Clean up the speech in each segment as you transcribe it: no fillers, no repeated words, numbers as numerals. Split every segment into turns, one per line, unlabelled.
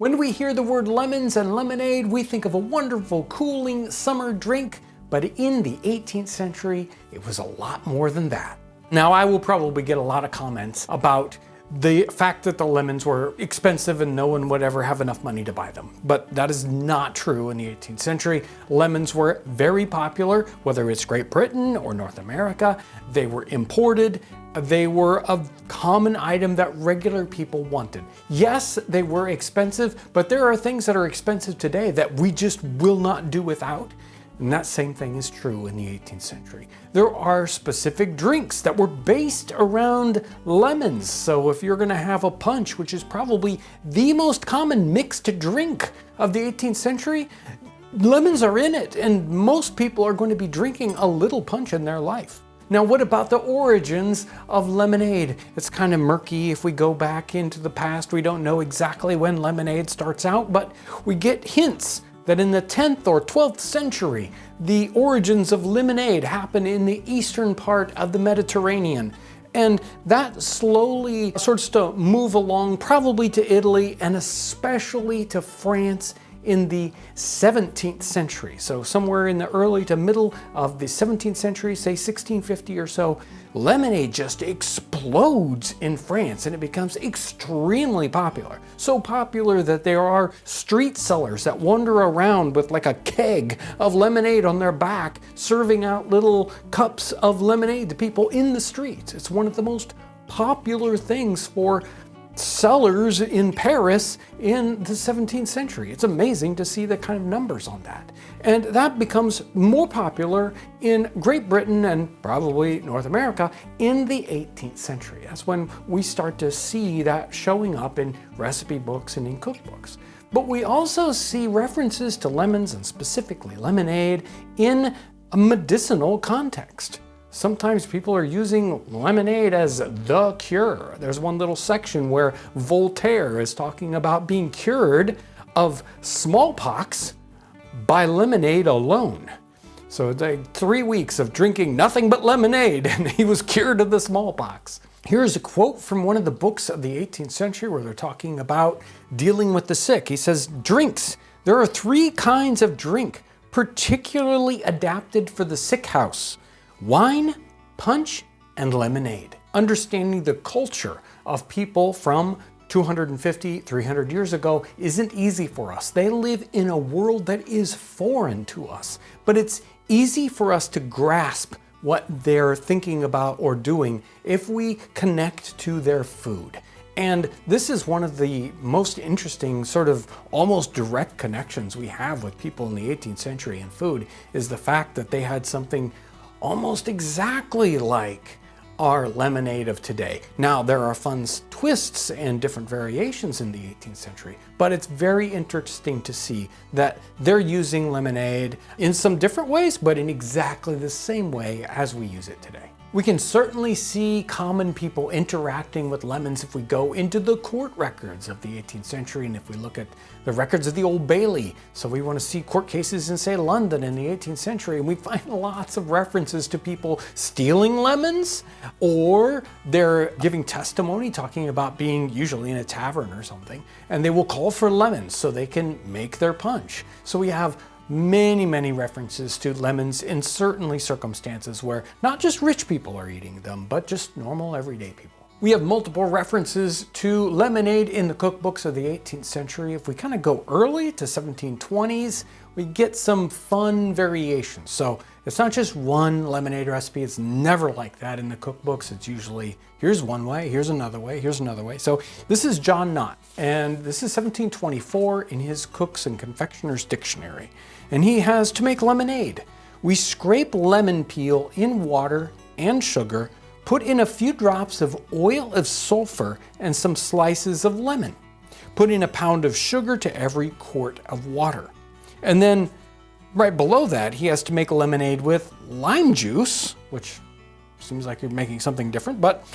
When we hear the word lemons and lemonade, we think of a wonderful, cooling summer drink, but in the 18th century, it was a lot more than that. Now, I will probably get a lot of comments about the fact that the lemons were expensive and no one would ever have enough money to buy them. But that is not true in the 18th century. Lemons were very popular, whether it's Great Britain or North America. They were imported. They were a common item that regular people wanted. Yes, they were expensive, but there are things that are expensive today that we just will not do without. And that same thing is true in the 18th century. There are specific drinks that were based around lemons. So if you're gonna have a punch, which is probably the most common mixed drink of the 18th century, lemons are in it, and most people are going to be drinking a little punch in their life. Now, what about the origins of lemonade? It's kind of murky. If we go back into the past, we don't know exactly when lemonade starts out, but we get hints that in the 10th or 12th century, the origins of lemonade happen in the eastern part of the Mediterranean. And that slowly starts to move along, probably to Italy and especially to France in the 17th century. So somewhere in the early to middle of the 17th century, say 1650 or so, lemonade just explodes in France and it becomes extremely popular. So popular that there are street sellers that wander around with like a keg of lemonade on their back, serving out little cups of lemonade to people in the streets. It's one of the most popular things for sellers in Paris in the 17th century. It's amazing to see the kind of numbers on that. And that becomes more popular in Great Britain and probably North America in the 18th century. That's when we start to see that showing up in recipe books and in cookbooks. But we also see references to lemons and specifically lemonade in a medicinal context. Sometimes people are using lemonade as the cure. There's one little section where Voltaire is talking about being cured of smallpox by lemonade alone. So it's like 3 weeks of drinking nothing but lemonade and he was cured of the smallpox. Here's a quote from one of the books of the 18th century where they're talking about dealing with the sick. He says, "Drinks. There are 3 kinds of drink particularly adapted for the sick house: wine, punch, and lemonade." Understanding the culture of people from 250, 300 years ago isn't easy for us. They live in a world that is foreign to us, but it's easy for us to grasp what they're thinking about or doing if we connect to their food. And this is one of the most interesting, sort of almost direct connections we have with people in the 18th century in food, is the fact that they had something almost exactly like our lemonade of today. Now, there are fun twists and different variations in the 18th century, but it's very interesting to see that they're using lemonade in some different ways, but in exactly the same way as we use it today. We can certainly see common people interacting with lemons if we go into the court records of the 18th century and if we look at the records of the Old Bailey. So we want to see court cases in, say, London in the 18th century, and we find lots of references to people stealing lemons, or they're giving testimony talking about being usually in a tavern or something, and they will call for lemons so they can make their punch. So we have many references to lemons in certainly circumstances where not just rich people are eating them, but just normal everyday people. We have multiple references to lemonade in the cookbooks of the 18th century. If we kind of go early to 1720s, we get some fun variations. So it's not just one lemonade recipe. It's never like that in the cookbooks. It's usually, here's one way, here's another way, here's another way. So this is John Knott, and this is 1724 in his Cooks and Confectioners Dictionary. And he has, to make lemonade, we scrape lemon peel in water and sugar, put in a few drops of oil of sulfur and some slices of lemon. Put in a pound of sugar to every quart of water. And then right below that, he has to make lemonade with lime juice, which seems like you're making something different, but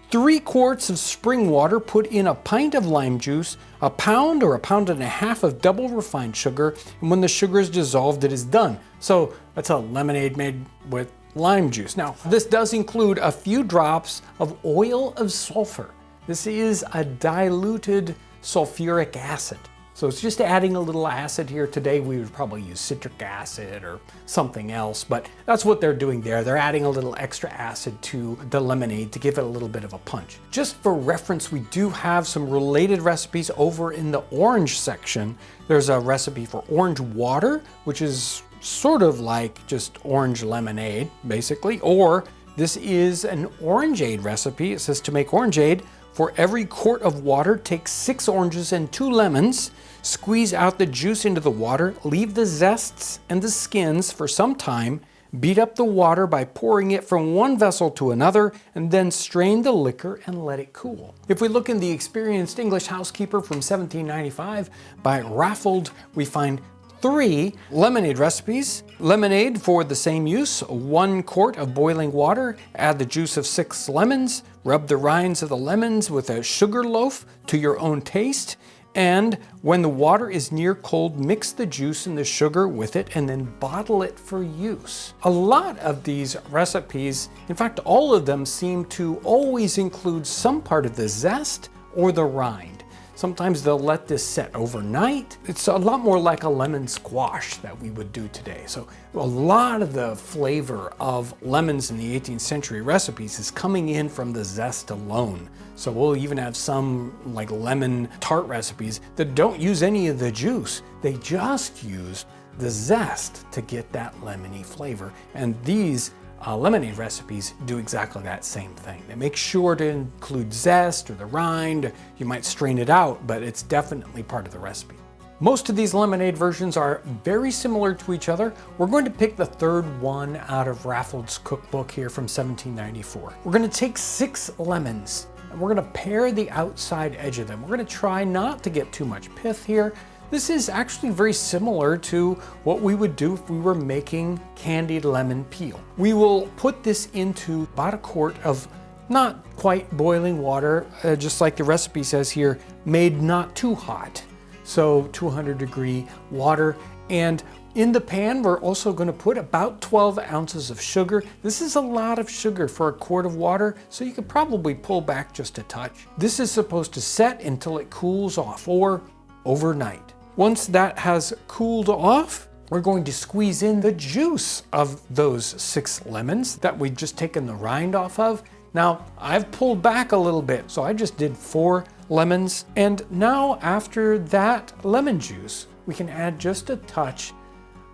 3 quarts of spring water, put in a pint of lime juice, a pound or a pound and a half of double refined sugar, and when the sugar is dissolved, it is done. So that's a lemonade made with lime juice. Now, this does include a few drops of oil of sulfur. This is a diluted sulfuric acid. So it's just adding a little acid here. Today we would probably use citric acid or something else, but that's what they're doing there. They're adding a little extra acid to the lemonade to give it a little bit of a punch. Just for reference, we do have some related recipes over in the orange section. There's a recipe for orange water, which is sort of like just orange lemonade, basically, or this is an orangeade recipe. It says to make orangeade, for every quart of water, take 6 oranges and 2 lemons, squeeze out the juice into the water, leave the zests and the skins for some time, beat up the water by pouring it from one vessel to another, and then strain the liquor and let it cool. If we look in the Experienced English Housekeeper from 1795 by Raffald, we find 3 lemonade recipes. Lemonade for the same use, 1 quart of boiling water, add the juice of 6 lemons, rub the rinds of the lemons with a sugar loaf to your own taste, and when the water is near cold, mix the juice and the sugar with it and then bottle it for use. A lot of these recipes, in fact all of them, seem to always include some part of the zest or the rind. Sometimes they'll let this set overnight. It's a lot more like a lemon squash that we would do today. So a lot of the flavor of lemons in the 18th century recipes is coming in from the zest alone. So we'll even have some like lemon tart recipes that don't use any of the juice. They just use the zest to get that lemony flavor. And these lemonade recipes do exactly that same thing. They make sure to include zest or the rind. You might strain it out, but it's definitely part of the recipe. Most of these lemonade versions are very similar to each other. We're going to pick the third one out of Raffald's cookbook here from 1794. We're going to take 6 lemons and we're going to pare the outside edge of them. We're going to try not to get too much pith here. This is actually very similar to what we would do if we were making candied lemon peel. We will put this into about a quart of not quite boiling water, just like the recipe says here, made not too hot. So 200-degree water. And in the pan, we're also going to put about 12 ounces of sugar. This is a lot of sugar for a quart of water, so you could probably pull back just a touch. This is supposed to set until it cools off, or overnight. Once that has cooled off, we're going to squeeze in the juice of those 6 lemons that we've just taken the rind off of. Now, I've pulled back a little bit, so I just did 4 lemons. And now after that lemon juice, we can add just a touch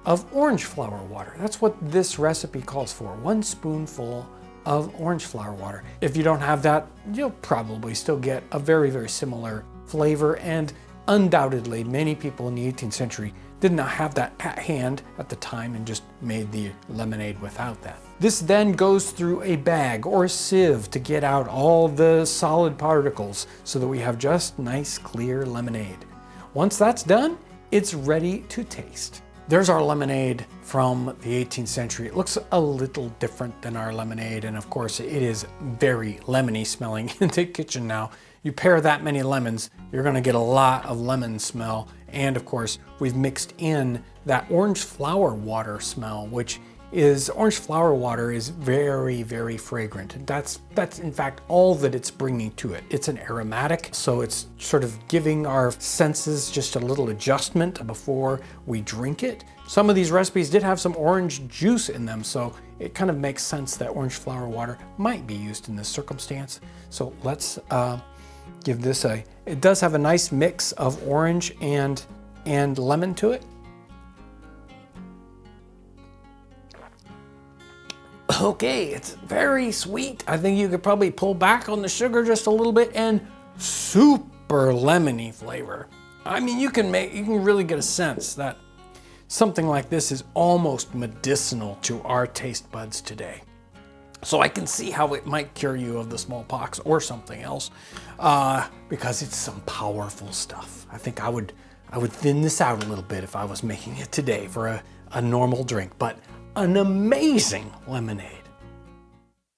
of orange flower water. That's what this recipe calls for, 1 spoonful of orange flower water. If you don't have that, you'll probably still get a very, very similar flavor, and undoubtedly, many people in the 18th century did not have that at hand at the time and just made the lemonade without that. This then goes through a bag or a sieve to get out all the solid particles so that we have just nice, clear lemonade. Once that's done, it's ready to taste. There's our lemonade from the 18th century. It looks a little different than our lemonade, and of course it is very lemony smelling in the kitchen now. You pair that many lemons, you're gonna get a lot of lemon smell. And of course, we've mixed in that orange flower water smell, which is, orange flower water is very, very fragrant. That's in fact all that it's bringing to it. It's an aromatic, so it's sort of giving our senses just a little adjustment before we drink it. Some of these recipes did have some orange juice in them, so it kind of makes sense that orange flower water might be used in this circumstance. So let's give this a, it does have a nice mix of orange and lemon to it. Okay, it's very sweet. I think you could probably pull back on the sugar just a little bit, and super lemony flavor. I mean, you can really get a sense that something like this is almost medicinal to our taste buds today. So I can see how it might cure you of the smallpox or something else, because it's some powerful stuff. I think I would thin this out a little bit if I was making it today for a normal drink, but an amazing lemonade.